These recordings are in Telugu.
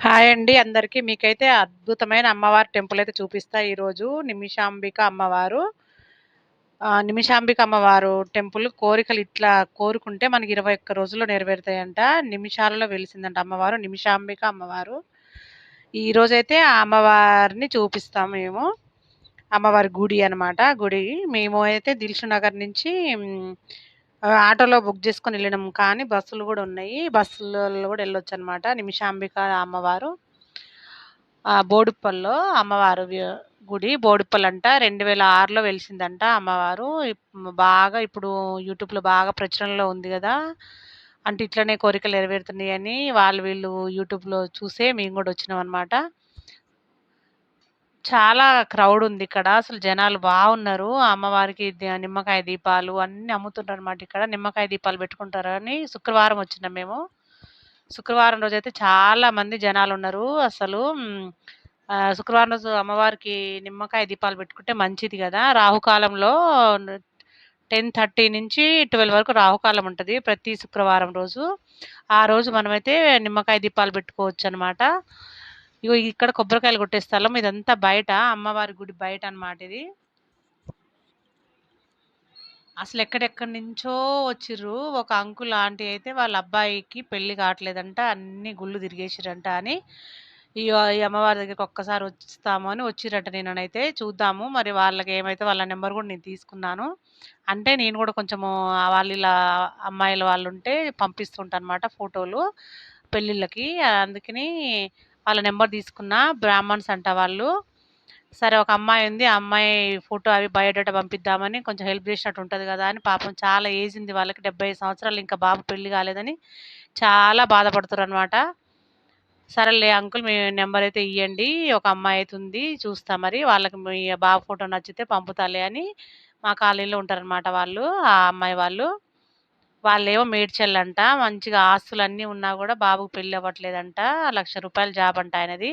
హాయ్ అండి అందరికీ. మీకైతే అద్భుతమైన అమ్మవారి టెంపుల్ అయితే చూపిస్తా ఈరోజు. నిమిషాంబిక అమ్మవారు. నిమిషాంబిక అమ్మవారు టెంపుల్ కోరికలు ఇట్లా కోరుకుంటే మనకి 21 రోజుల్లో నెరవేరుతాయంట. నిమిషాలలో వెలిసిందంట అమ్మవారు. నిమిషాంబిక అమ్మవారు. ఈరోజైతే ఆ అమ్మవారిని చూపిస్తాం మేము. అమ్మవారి గుడి అన్నమాట. గుడి. మేము అయితే దిల్షు నగర్ నుంచి ఆటోలో బుక్ చేసుకొని వెళ్ళినాం. కానీ బస్సులు కూడా ఉన్నాయి. బస్సులలో కూడా వెళ్ళొచ్చనమాట. నిమిషాంబిక అమ్మవారు. బోడుప్పల్లో అమ్మవారు గుడి. బోడుప్పలంట 2006లో వెలిసిందంట అమ్మవారు. బాగా ఇప్పుడు యూట్యూబ్‌లో బాగా ప్రచురణలో ఉంది గదా! అంటే ఇట్లనే కోరికలు నెరవేరుతున్నాయని వాళ్ళు వీళ్ళు యూట్యూబ్‌లో చూసే మేము గూడా వచ్చినామనమాట. చాలా క్రౌడ్ ఉందిక్కడ. అసలు జనాలు బాగున్నారు. అమ్మవారికి నిమ్మకాయ దీపాలు అన్నీ అమ్ముతుంటారనమాట ఇక్కడ. నిమ్మకాయ దీపాలు పెట్టుకుంటారని శుక్రవారం వచ్చినాం మేము. శుక్రవారం రోజైతే చాలా మంది జనాలున్నారు. అసలు శుక్రవారం రోజు అమ్మవారికి నిమ్మకాయ దీపాలు పెట్టుకుంటే మంచిది గదా! రాహుకాలంలో 10:30 నుంచి 12 వరకు రాహుకాలం ఉంటది. ప్రతి శుక్రవారం రోజు. ఆ రోజు మనమైతే నిమ్మకాయ దీపాలు పెట్టుకోవచ్చనమాట. ఇగో ఇక్కడ కొబ్బరికాయలు కొట్టే స్థలం ఇదంతా బయట. అమ్మవారి గుడి బయటనమాట ఇది. అసలు ఎక్కడెక్కడి నుంచో వచ్చిర్రు. ఒక అంకుల్, ఆంటీ అయితే వాళ్ళ అబ్బాయికి పెళ్లి కావట్లేదంట. అన్ని గుళ్ళు తిరిగేసిరంట అని ఈ అమ్మవారి దగ్గరికి ఒక్కసారి వస్తాము అని వచ్చిర్రట. నేననైతే చూద్దాము మరి వాళ్ళకి ఏమైతే వాళ్ళ నెంబర్ కూడా నేను తీసుకున్నాను. అంటే నేను కూడా కొంచెము వాళ్ళు ఇలా అమ్మాయిల వాళ్ళు ఉంటే పంపిస్తుంటానమాట ఫోటోలు పెళ్ళిళ్ళకి. అందుకని వాళ్ళ నెంబర్ తీసుకున్నా. బ్రాహ్మణ్స్ అంట వాళ్ళు. సరే ఒక అమ్మాయి ఉంది. ఆ అమ్మాయి ఫోటో అవి బయోడేటా పంపిద్దామని కొంచెం హెల్ప్ చేసినట్టు ఉంటది గదా! అని పాపం చాలా ఏజ్ ఉంది వాళ్ళకి. 75 సంవత్సరాలు ఇంకా బాబు పెళ్లి కాలేదని చాలా బాధపడుతుర్రనమాట. సరేలే అంకుల్ మీ నెంబర్ అయితే ఇయ్యండి. ఒక అమ్మాయి అయితే ఉంది. చూస్తా మరి. వాళ్ళకి మీ బాబు ఫోటో నచ్చితే పంపుతాలే అని మా కాలనీలో ఉంటారనమాట వాళ్ళు. ఆ అమ్మాయి వాళ్ళు. వాళ్ళేమో మేడ్చల్లంట. మంచిగా ఆస్తులన్నీ ఉన్నా గూడా బాబుకి పెళ్లి అవ్వట్లేదంట. ₹1,00,000 జాబ్ అంట ఆయనది.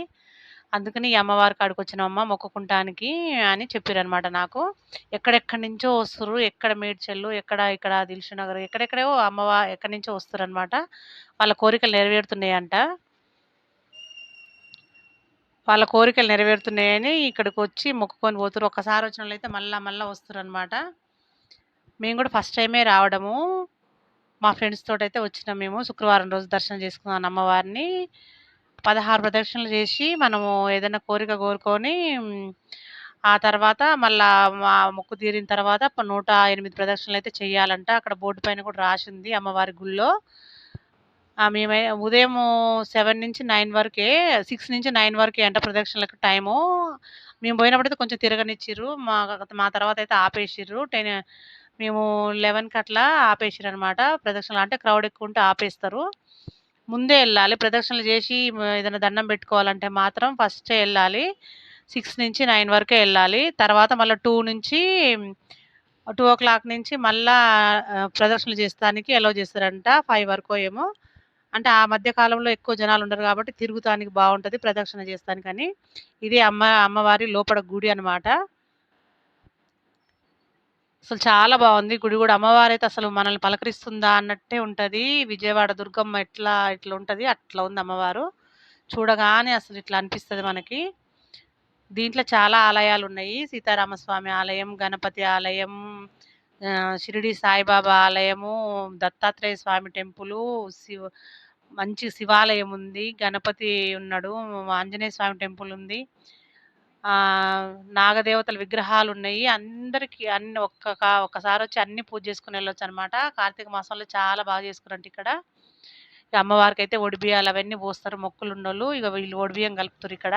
అందుకని ఈ అమ్మవారి కాడికొచ్చినామమ్మ మొక్కుకుంటానికి అని చెప్పిరనమాట నాకు. ఎక్కడెక్కడి నుంచో వస్తుర్రు. ఎక్కడ మేడ్చల్లు, ఎక్కడ ఇక్కడ దిల్సుఖ్‌నగర్ ఎక్కడెక్కడో ఎక్కడి నుంచో వస్తుర్రనమాట. వాళ్ళ కోరికలు నెరవేరుతున్నాయంట. వాళ్ళ కోరికలు నెరవేరుతున్నాయని ఇక్కడికొచ్చి మొక్కుకొని పోతుర్రు. ఒక్కసారి వచ్చినోళ్ళైతే మళ్ళా మళ్ళా వస్తుర్రనమాట. మేము గూడా ఫస్ట్ టైమే రావడము. మా ఫ్రెండ్స్ తోటైతే వచ్చినాం మేము. శుక్రవారం రోజు దర్శనం చేసుకున్నాను అమ్మవారిని. 16 ప్రదక్షిణలు చేసి మనము ఏదైనా కోరిక కోరుకొని ఆ తర్వాత మళ్ళా మా మొక్కు తీరిన తర్వాత 108 ప్రదక్షిణలయితే చేయాలంట. అక్కడ బోర్డు పైన కూడా రాసుంది అమ్మవారి గుళ్ళో. ఉదయం 7 నుంచి 9 వరకే 6 నుంచి 9 వరకే అంట ప్రదక్షిణలకు టైము. మేము పోయినప్పుడైతే కొంచెం తిరగనిచ్చిర్రు. మా తర్వాతయితే ఆపేసిర్రు. మేము 11కి అట్లా ఆపేసిరనమాట. ప్రదక్షిణలు అంటే క్రౌడ్ ఎక్కువుంటే ఆపేస్తారు. ముందే ఎళ్ళాలి. ప్రదక్షిణలు చేసి ఏదైనా దండం పెట్టుకోవాలంటే మాత్రం ఫస్టే ఎళ్ళాలి. 6 నుంచి 9 వరకే ఎళ్ళాలి. తర్వాత మళ్ళా 2:00 నుంచి మళ్ళా ప్రదక్షిణలు చేస్తానికి అలౌ చేస్తారంట. 5 వరకో ఏమో. అంటే ఆ మధ్య కాలంలో ఎక్కువ జనాలుండరు గాబట్టి తిరుగుతానికి బావుంటది. ప్రదక్షిణ చేస్తానికని. ఇదే అమ్మవారి లోపట గుడి అనమాట. అసలు చాలా బావుంది. గుడి గూడా అమ్మవారైతే అసలు మనల్ని పలకరిస్తుందా అన్నట్టే ఉంటది. విజయవాడ దుర్గమ్మ ఇట్లా ఉంటది. అట్లా ఉంది అమ్మవారు. చూడగానే అసలు ఇట్లా అనిపిస్తది మనకి. దీంట్లో చాలా ఆలయాలున్నాయి. సీతారామస్వామి ఆలయం, గణపతి ఆలయం, షిరిడి సాయిబాబా ఆలయము, దత్తాత్రేయ స్వామి టెంపులు, మంచి శివాలయం ఉంది. గణపతి ఉన్నాడు. ఆంజనేయ స్వామి టెంపుల్ ఉంది. నాగదేవతల విగ్రహాలున్నాయి. అందరికి అన్ని ఒక్కసారొచ్చి అన్ని పూజ చేసుకొని వెళ్ళొచ్చనమాట. కార్తీక మాసంలో చాలా బాగా చేసుకున్నారంట ఇక్కడ. ఇక అమ్మవారికైతే ఒడిబియ్యాలు అవన్నీ పోస్తారు మొక్కులున్నోళ్ళు. ఇగ వీళ్ళు ఒడిబియ్యం కలుపుతుర్రిక్కడ.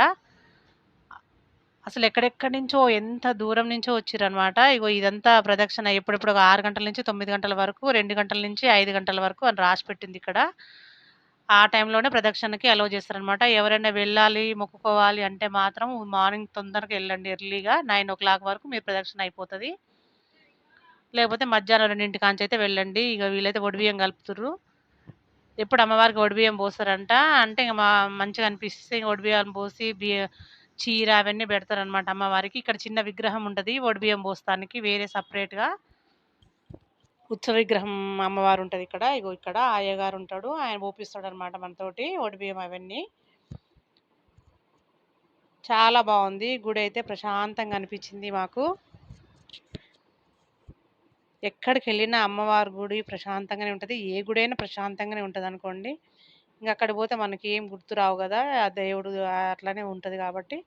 అసలు ఎక్కడెక్కడి నుంచో ఎంత దూరం నుంచో వచ్చిర్రనమాట. ఇగో ఇదంతా ప్రదక్షిణ ఎప్పుడెప్పుడు ఒక 6 గంటల నుంచి 9 గంటల వరకు, 2 గంటల నుంచి 5 గంటల వరకు అని రాసిపెట్టిందిక్కడ. ఆ టైంలోనే ప్రదక్షిణకి అలౌ చేస్తారనమాట. ఎవరైనా వెళ్ళాలి, మొక్కుకోవాలి అంటే మాత్రం మార్నింగ్ తొందరగా ఎళ్ళండి ఎర్లీగా 9:00 వరకు మీ ప్రదక్షిణ అయిపోతది. లేకపోతే మధ్యాహ్నం 2 కాంచైతే వెళ్ళండి. ఇగ వీళ్ళైతే ఒడిబియ్యం కలుపుతుర్రు. ఎప్పుడు అమ్మవారికి ఒడిబియ్యం పోస్తారంట. అంటే ఇంక మంచిగా అనిపిస్తే ఒడిబియ్యం పోసి చీర అవన్నీ పెడతారనమాట అమ్మవారికి. ఇక్కడ చిన్న విగ్రహం ఉంటది. ఒడిబియ్యం పోస్తానికి వేరే సెపరేట్‌గా. ఉత్సవ విగ్రహం అమ్మవారు ఉంటది ఇక్కడ. ఇగో ఇక్కడ అయ్యగారు ఉంటాడు. ఆయన పోపిస్తాడనమాట మనతోటి ఒడిబియ్యం అవన్నీ. చాలా బాగుంది గుడి అయితే, ప్రశాంతంగా అనిపించింది మాకు. ఎక్కడికి వెళ్ళినా అమ్మవారి గుడి ప్రశాంతంగానే ఉంటుంది, ఏ గుడి అయినా ప్రశాంతంగానే ఉంటుంది అనుకోండి. ఇంకా అక్కడికి పోతే మనకి ఏం గుర్తు రావు కదా, ఆ దేవుడు అట్లానే ఉంటుంది కాబట్టి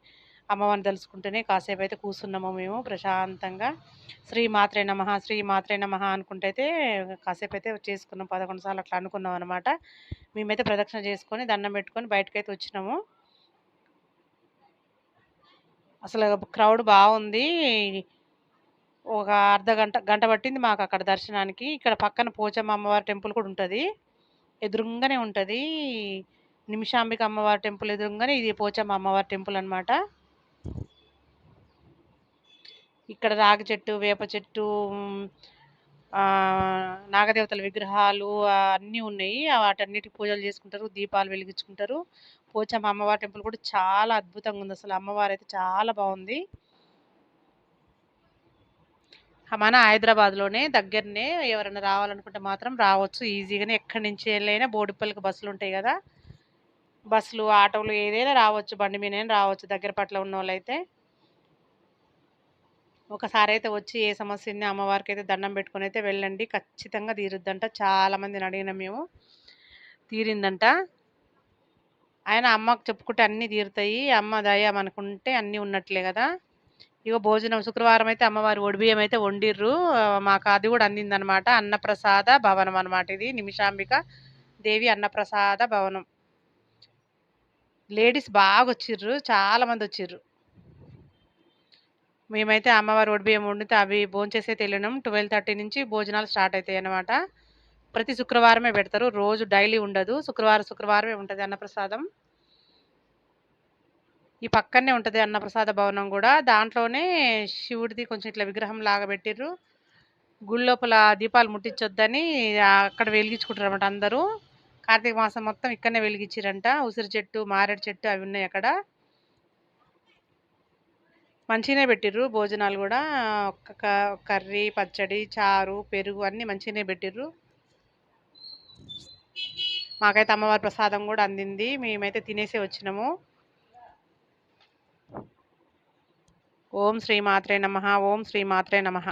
అమ్మవారిని తెలుసుకుంటూనే కాసేపు అయితే కూర్చున్నాము మేము ప్రశాంతంగా. శ్రీ మాత్రే నమః, శ్రీ మాత్రే నమః అనుకుంటే అయితే కాసేపు అయితే చేసుకున్నాం, 11 సార్లు అట్లా అనుకున్నాం అనమాట. మేమైతే ప్రదక్షిణ చేసుకొని దండం పెట్టుకొని బయటకైతే వచ్చినాము. అసలు క్రౌడ్ బాగుంది. ఒక అర్ధ గంట గంట పట్టింది మాకు అక్కడ దర్శనానికి. ఇక్కడ పక్కన పోచమ్మ అమ్మవారి టెంపుల్ కూడా ఉంటుంది, ఎదురుంగానే ఉంటుంది. నిమిషాంబిక అమ్మవారి టెంపుల్ ఎదురుంగానే ఇది పోచమ్మ అమ్మవారి టెంపుల్ అన్నమాట. ఇక్కడ రాగి చెట్టు, వేప చెట్టు, ఆ, నాగదేవతల విగ్రహాలు అన్నీ ఉన్నాయి. వాటన్నిటికి పూజలు చేసుకుంటారు, దీపాలు వెలిగించుకుంటారు. పోచమ్మ అమ్మవారి టెంపుల్ కూడా చాలా అద్భుతంగా ఉంది, అసలు అమ్మవారు అయితే చాలా బాగుంది. మన హైదరాబాద్లోనే దగ్గరనే, ఎవరైనా రావాలనుకుంటే మాత్రం రావచ్చు ఈజీగానే. ఎక్కడి నుంచి వెళ్ళైనా బోడిపల్లికి బస్సులు ఉంటాయి కదా, బస్సులు ఆటోలు ఏదైనా రావచ్చు, బండి మీదైనా రావచ్చు దగ్గర పట్ల ఉన్న వాళ్ళైతే. ఒకసారి అయితే వచ్చి ఏ సమస్య ఉంది అమ్మవారికి అయితే దండం పెట్టుకొని అయితే వెళ్ళండి, ఖచ్చితంగా తీరుద్దంట. చాలా మందిని అడిగినాం మేము, తీరిందంట. ఆయన అమ్మకు చెప్పుకుంటే అన్నీ తీరుతాయి, అమ్మ దయ మనకుంటే అన్నీ ఉన్నట్లే కదా. ఇగో భోజనం శుక్రవారం అయితే అమ్మవారి ఒడిబియ్యం అయితే వండిర్రు, మాకు అది కూడా అందిందనమాట. అన్నప్రసాద భవనం అనమాట ఇది, నిమిషాంబిక దేవి అన్నప్రసాద భవనం. లేడీస్ బాగా వచ్చిర్రు, చాలా మంది వచ్చిర్రు. మేమైతే అమ్మవారి ఒడిబియ్యం వండితే అవి భోంచేసే వెళ్ళినాం. 12:30 నుంచి భోజనాలు స్టార్ట్ అవుతాయి అన్నమాట. ప్రతి శుక్రవారమే పెడతారు, రోజు డైలీ ఉండదు, శుక్రవారమే ఉంటుంది అన్నప్రసాదం. ఈ పక్కనే ఉంటుంది అన్నప్రసాద భవనం కూడా, దాంట్లోనే శివుడిది కొంచెం ఇట్లా విగ్రహం లాగా పెట్టిర్రు. గుడి లోపల దీపాలు ముట్టించొద్దని అక్కడ వెలిగించుకుంటారు అనమాట అందరూ. కార్తీక మాసం మొత్తం ఇక్కడనే వెలిగించారంట. ఉసిరి చెట్టు, మారేడు చెట్టు అవి ఉన్నాయి అక్కడ. మంచిగానే పెట్టిర్రు భోజనాలు కూడా, కర్రీ, పచ్చడి, చారు, పెరుగు అన్నీ మంచిగానే పెట్టిర్రు. మాకైతే అమ్మవారి ప్రసాదం కూడా అందింది, మేమైతే తినేసే వచ్చినాము. ఓం శ్రీ మాత్రే నమః, ఓం శ్రీ మాత్రే నమః.